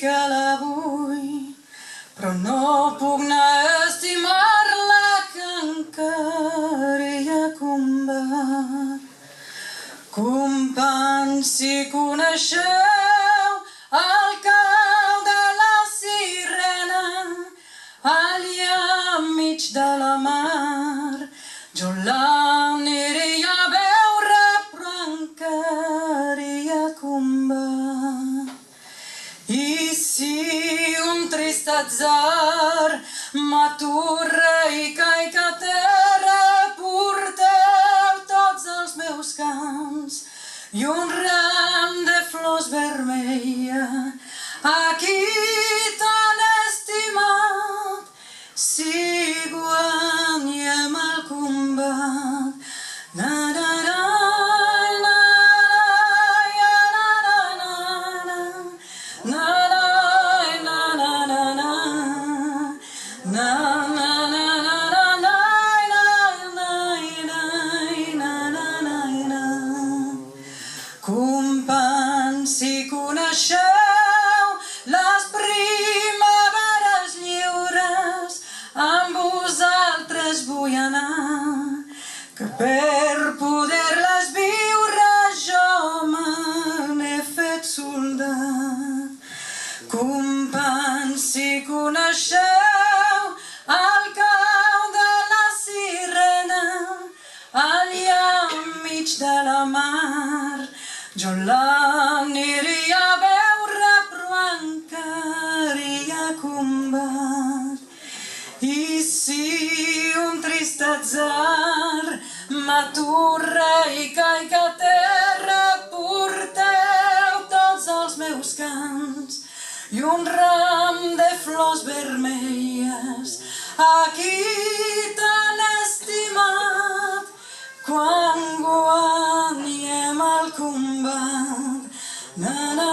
que la vull, però no puc anar a estimar-la que encara hi ha combat. Companys, si coneixeu el cau de la sirena, allà enmig de la mar, jo l'aniré a veure, però encara hi ha combat. I si un trist atzar m'aturra i caic a terra, porteu tots els meus cants i un ram de flors vermella a qui tan estimat. Si guanyem el combat, na na na na companys, si coneixeu les primaveres lliures, amb vosaltres vull anar, que per poder-les viure jo me n'he fet soldat. Companys, si coneixeu el cau de la sirena, allà enmig de la mar, jo l'aniré a veure, però encara hi ha combat. I si un trist atzar m'aturra i caic a terra, porteu tots els meus cants i un ram de flors vermelles a qui tan estimat. Quan guanyem el combat, na na